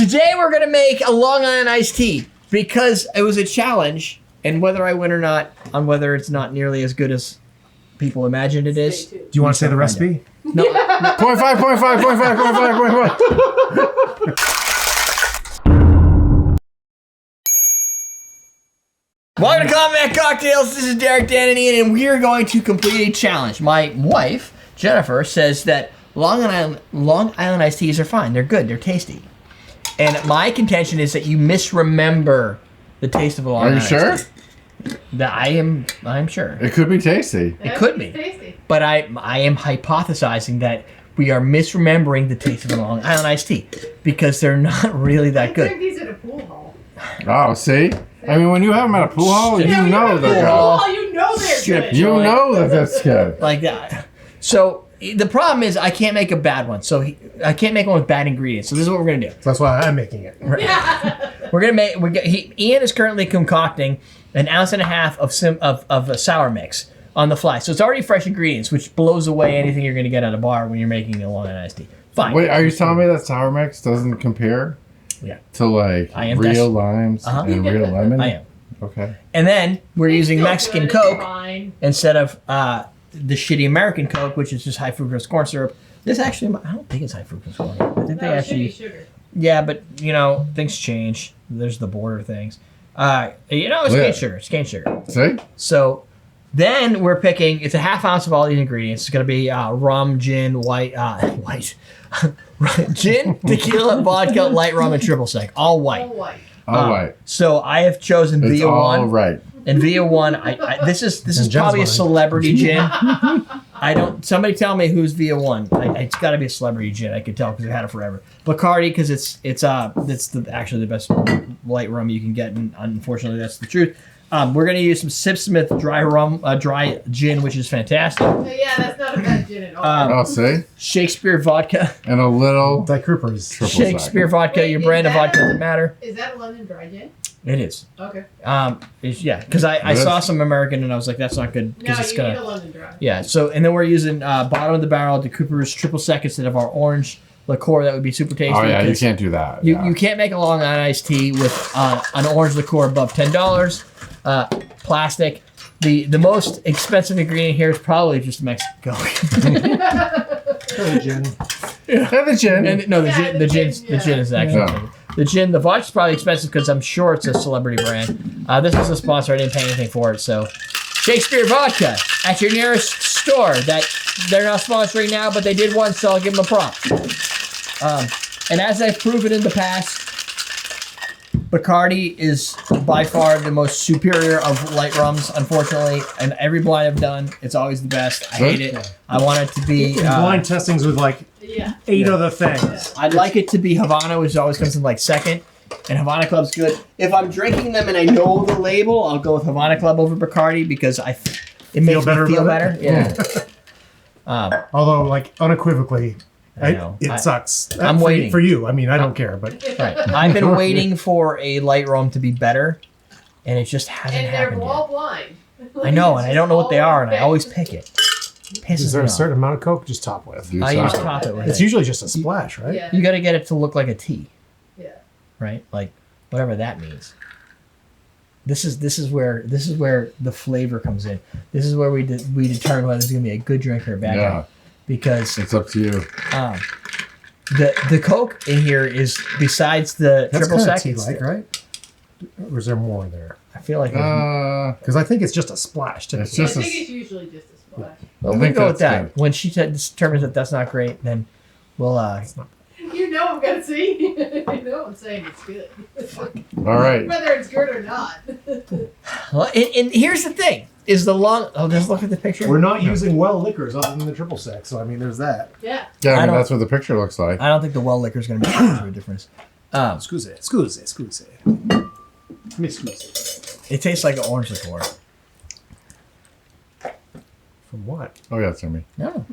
Today we're going to make a Long Island iced tea because it was a challenge, and whether I win or not, on whether it's not nearly as good as people imagined it is. Do you want to say the recipe? No. 0.5. Welcome to Combat Cocktails. This is Derek, Dan, and Ian, and we are going to complete a challenge. My wife, Jennifer, says that Long Island iced teas are fine. They're good. They're tasty. And my contention is that you misremember the taste of a Long Island iced tea. Are you sure? That I'm sure. It could be tasty. It could be. Tasty. But I am hypothesizing that we are misremembering the taste of a Long Island iced tea because they're not really that good. I drink these at a pool hall. Oh, see? I mean, when you have them at a pool hall, you know they're good. Oh, you know they're good. You know that that's good. Like that. So the problem is I can't make a bad one. So I can't make one with bad ingredients. So this is what we're gonna do. That's why I'm making it. We're gonna make. Ian is currently concocting 1.5 ounces of a sour mix on the fly. So it's already fresh ingredients, which blows away anything you're gonna get at a bar when you're making a Long Island iced tea. Fine. Wait, are you telling me that sour mix doesn't compare? Yeah. To like real limes and real lemon? I am. Okay. And then we're using Mexican good. Coke Fine. instead of the shitty American Coke, which is just high fructose corn syrup. This actually, I don't think it's high fructose corn syrup. I think they actually. Sugar. Yeah, but you know things change. There's the border things. It's cane sugar. It's cane sugar. See? So then we're picking. It's 0.5 ounce of all these ingredients. It's gonna be rum, gin, gin, tequila, vodka, light rum, and triple sec. All white. All white. All right. So I have chosen It's Via all One. right. And Via One, this is probably a celebrity gin. Somebody tell me who's Via One. It's got to be a celebrity gin. I could tell because I've had it forever. Bacardi because it's actually the best light rum you can get, and unfortunately that's the truth. We're gonna use some Sipsmith dry gin, which is fantastic. Yeah, that's not a bad gin at all. Oh, see? Shakespeare vodka. And a little Dyke Cooper's. triple Shakespeare sec. vodka. Wait, Your is brand of that- vodka doesn't matter. Is that London dry gin? It is. Okay. Because I saw some American and I was like, that's not good No, because it's you gonna. need a London dry. Yeah. So and then we're using bottom of the barrel the Cooper's triple sec instead of our orange liqueur. That would be super tasty. Oh, yeah, you because can't do that. You, yeah. you can't make a Long Island iced tea with an orange liqueur above $10. Plastic. The most expensive ingredient here is probably just Mexican Coke. The gin. Have the gin. And no, the gin is actually Yeah. the vodka's probably expensive because I'm sure it's a celebrity brand. This is a sponsor. I didn't pay anything for it. So Shakespeare vodka at your nearest store. That they're not sponsoring now, but they did once, so I'll give them a prop. And as I've proven in the past, Bacardi is by far the most superior of light rums, unfortunately. And every blind I've done, it's always the best. I hate it. I want it to be blind testings with like 8 other things. I'd like it to be Havana, which always comes in like second. And Havana Club's good. If I'm drinking them and I know the label, I'll go with Havana Club over Bacardi because it makes me feel better. Yeah. Although, like, unequivocally, I know. it sucks. I'm waiting. For you. I mean, I don't care, but... Right. I've been waiting for a light rum to be better, and it just hasn't happened they're all blind. I know, and I don't know what they are, and I always pick it. Is there a certain amount of Coke just top with? I use top it with It's usually just a splash, right? Yeah. You got to get it to look like a tea. Yeah. Right? Like, whatever that means. This is where the flavor comes in. This is where we determine whether it's going to be a good drink or a bad drink. Because it's up to you. The Coke in here is besides the triple sec. Tea-like, right? Or is there more there? I feel like because I think it's just a splash. It's I just think it's usually just a splash. Well, we go with that. Good. When she determines that that's not great, then we'll. You know I'm gonna see. You know I'm saying it's good. All right. Whether it's good or not. Well, and here's the thing: is the long. Oh, just look at the picture. We're not using well liquors other than the triple sec, so I mean, there's that. Yeah. Yeah, I mean that's what the picture looks like. I don't think the well liquor is going to make much of a difference. Scusi. Me scusi. It tastes like an orange liqueur. From what? Oh yeah, it's me. No.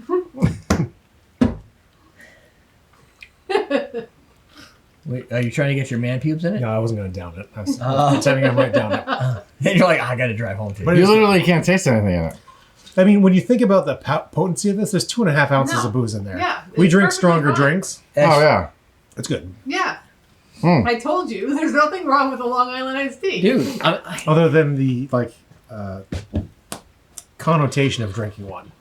Wait, are you trying to get your man pubes in it? No, I wasn't going to down it. I was pretending I'm right down it. Then you're like, I got to drive home too. But you literally can't taste anything in it. I mean, when you think about the potency of this, there's 2.5 ounces of booze in there. Yeah, we it's drink perfectly stronger fine. drinks. Oh yeah, It's good. Yeah. I told you, there's nothing wrong with a Long Island iced tea. Dude, Other than the connotation of drinking one,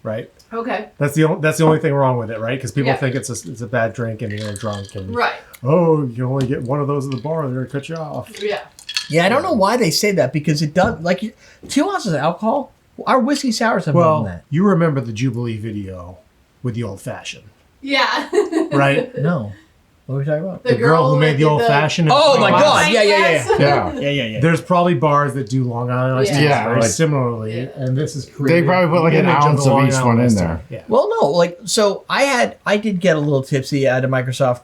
right? Okay. That's the only thing wrong with it, right? Because people Yeah. think it's a bad drink and you're drunk and Right. oh, you can only get one of those at the bar. They're gonna cut you off. Yeah. yeah, I don't know why they say that because it does, like, 2 ounces of alcohol, our whiskey sours have more than Well, that. you remember the Jubilee video with the old fashioned, Yeah. right? No. What are we talking about? The girl who made the old fashioned. Oh my God. Yeah. Yeah. There's probably bars that do Long Island iced teas Yeah, very like- similarly, Yeah. and this is They created probably put like the an image ounce the of Long each Island one in iced tea. there. Yeah. Well, no, like, so I did get a little tipsy at a Microsoft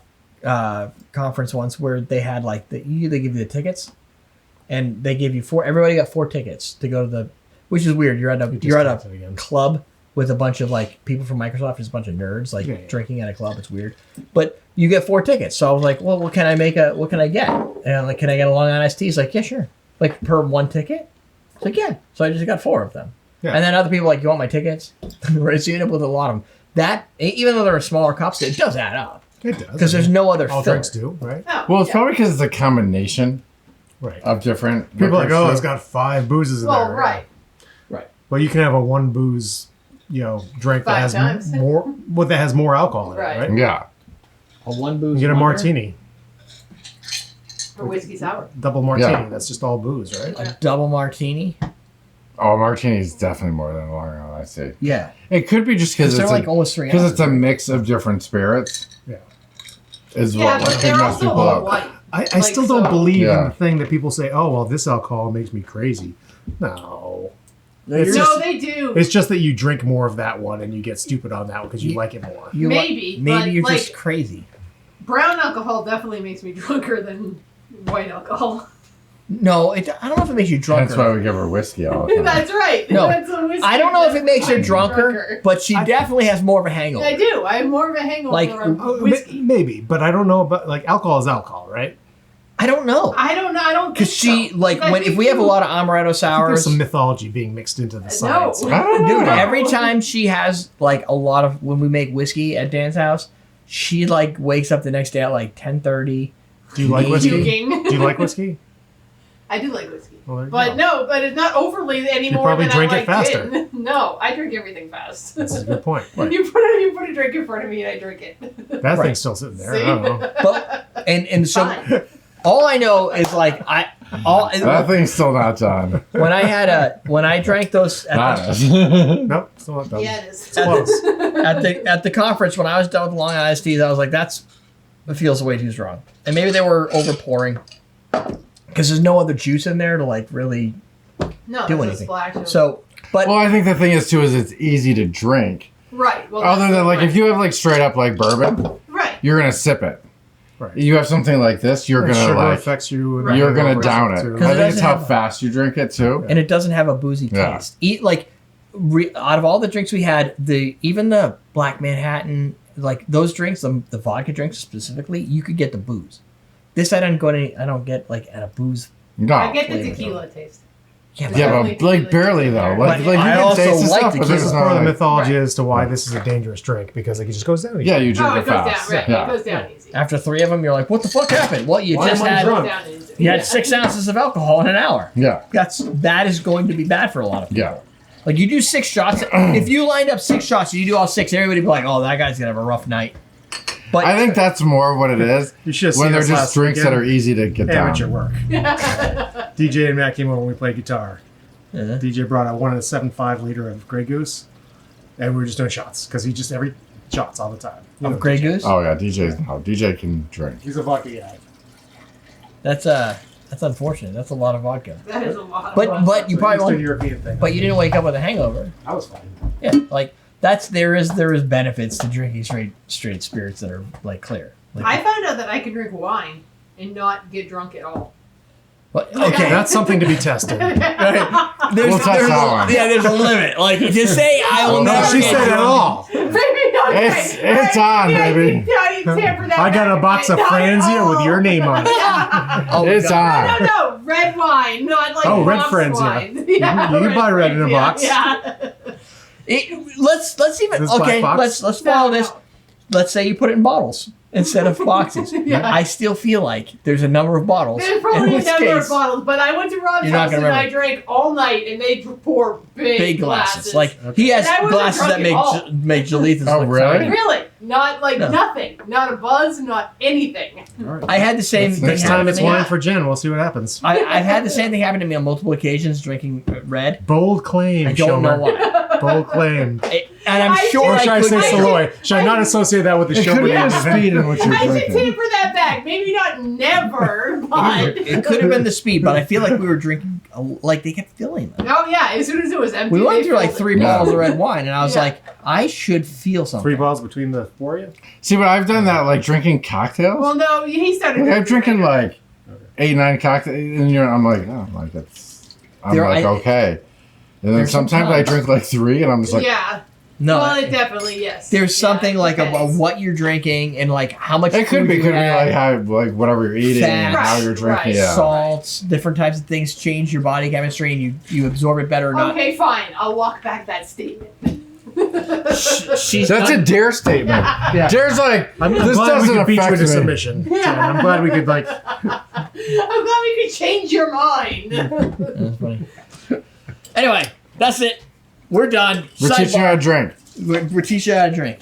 conference once where they had like they give you the tickets, and they gave you everybody got 4 tickets to go to the, which is weird. You're at discounted a again. club with a bunch of like people from Microsoft, just a bunch of nerds like Yeah. drinking at a club. It's weird, but you get 4 tickets. So I was like, well, what can I get? And I'm like, can I get a Long Island iced tea? He's like, yeah, sure. Like per 1 ticket. It's like, yeah. So I just got 4 of them. Yeah. And then other people like, you want my tickets? Right. So you end up with a lot of them. That, even though they're smaller cups, it does add up. It does. Because there's no other all filler. drinks do, right? Oh, Well, it's yeah. probably because it's a combination Right. of different. People are like, liquors, oh, too. it's got 5 boozes in Well, there. right. Right. Well, you can have a 1 booze, drink 5 that has times. that has more alcohol in Right. it, right? Yeah. A 1 booze. You get a wonder? martini, Or whiskey sour. double martini. Yeah. That's just all booze, right? A double martini. Oh, martini is definitely more than a Long Island iced tea. Yeah. It could be just because They're it's like almost 3 because ounces. it's a mix of different spirits. Yeah. Is Yeah, what but could they're mess also people all up. white. I Like, still don't so- believe in Yeah. the thing that people say, oh, well, this alcohol makes me crazy. No. No, It's you're just- No, they do. It's just that you drink more of that one and you get stupid on that one because you like it more. you Maybe, maybe but, you're like- just crazy. Brown alcohol definitely makes me drunker than white alcohol. No, I don't know if it makes you drunker. That's why we give her whiskey all the time. That's right. No, That's a whiskey I don't know if it that makes her makes me drunker, but she definitely has more of a hangover. I do. I have more of a hangover Like, from Oh, whiskey. maybe, but I don't know about alcohol is alcohol, right? I don't know. I don't know. I don't think Because she, so. like, I when if think we have a you- lot of amaretto There's sours, some mythology being mixed into the science. No. I don't dude, know. every time she has, like, a lot of, when we make whiskey at Dan's house, she, like, wakes up the next day at, like, 10:30. Do you like whiskey? Puking. Do you like whiskey? I do like whiskey. Well, there you But go. no, but it's not overly anymore. probably than drink I it like faster. gin. No, I drink everything fast. That's a good point. You put a drink in front of me and I drink it. That Right. thing's still sitting there. See? I don't know. But, and so, Fine. all I know is, like, That thing's still not done. when I drank those Not at us. Nope, still not done. Yeah, it is. Close. at the conference, when I was done with Long Island iced teas, I was like, it feels way too strong. And maybe they were over pouring because there's no other juice in there to, like, really No, do that's a anything. splash of- So, but Well, I think the thing is too is it's easy to drink. right. Well, Other that's than the like point. if you have like straight up like bourbon, right. you're gonna sip it. Right. You have something like this, you're gonna Sugar like affects you. Right. you're gonna down it. too. Because I it think it's doesn't how have- fast you drink it too. and it doesn't have a boozy Yeah. taste. Out of all the drinks we had, even the Black Manhattan, like those drinks, the vodka drinks specifically, you could get the booze. This I don't get like at a booze. No. I get the flavor, tequila taste. Yeah, Yeah, Definitely but like tequila barely tastes though. better. Like But you I can also taste the like stuff, the but This it's is not part of the like, mythology Right. as to why this is a dangerous drink because it just goes down. easy. yeah, you drink Oh, it it goes down. fast. Right. Yeah. It goes down easy. after 3 of them, you're like, what the fuck happened? Well, you Why just am I had drunk? Down easy. you had Yeah. 6 ounces of alcohol in an hour. Yeah. That is going to be bad for a lot of people. Yeah. Like you do 6 shots. If you lined up 6 shots and you do all 6, everybody would be like, oh, that guy's gonna have a rough night. But I think that's more of what it is. You should have When seen they're us just last drinks that weekend. are easy to get down. Amateur work. DJ and Matt came over when we played guitar. DJ brought out 1.75 liter of Grey Goose, and we were just doing shots because he just shots all the time. You know, of Grey DJ. Goose. Oh yeah, DJ can drink. He's a vodka guy. That's unfortunate. That's a lot of vodka. That is a lot. Of But vodka. but you It's probably an won't. European thing. But you didn't wake up with a hangover. I was fine. Yeah, like there is benefits to drinking straight spirits that are like clear. Like, I found out that I can drink wine and not get drunk at all. but, okay, That's something to be tested. there's, We'll test there's that one. yeah, there's a limit. Like to say I will Oh, no, never. she get said it drunk. all. Maybe not. It's on, baby. I got a box of Franzia with your name on it. Oh, It's God. on. No, red wine, not like Oh, red Ross Franzia. wine. You can buy red in a Franzia, box. Yeah. Let's even This okay. black box? Let's follow this. Let's say you put it in bottles. instead of boxes. Yeah. I still feel like there's a number of bottles. There's in probably a which number case, of bottles, but I went to Rob's You're not house and gonna I remember. drank all night, and they pour big glasses. Like he has And I wasn't glasses drunk that at all. make Jaleethas Oh, look really? tiny. Really, not like No. nothing, not a buzz, not anything. All right. I had the same thing Next happen time to it's me. wine for Jen. We'll see what happens. I've had the same thing happen to me on multiple occasions drinking red. Bold claim. I don't know Shomer. why. Bold claim. And I'm I sure did- Or should I say could- Saloy? Should I not associate that with the It show? could be the event? speed in which you're I should drinking. taper that back. Maybe not never, but. It could have been the speed, but I feel like we were drinking, like they kept filling them. Oh yeah, as soon as it was empty, We went they through like filled it. 3 bottles of red wine, and I was Yeah. like, I should feel something. 3 balls between the 4 of you? See, but I've done that, like drinking cocktails. Well, no, he started. Like, I'm drinking like 8, 9 cocktails, and I'm like, oh, like that's. I'm There- like, okay. And then There's some sometimes I times- drink like 3, and I'm just like, Yeah. No, Well, it definitely yes. there's something Yeah, like about depends. what you're drinking and like how much it could food be, you could be had, like how, like whatever you're eating and Fats. how you're drinking. Right. Yeah. salts, different types of things change your body chemistry, and you absorb it better or not. Okay, fine. I'll walk back that statement. She's That's a done- dare statement. Yeah. Dare's like, I'm this glad we doesn't could beat you affect into me. submission. Jen. I'm glad we could like. I'm glad we could change your mind. That's funny. Anyway, that's it. We're done. We're teaching you how to drink. We're teaching you how to drink.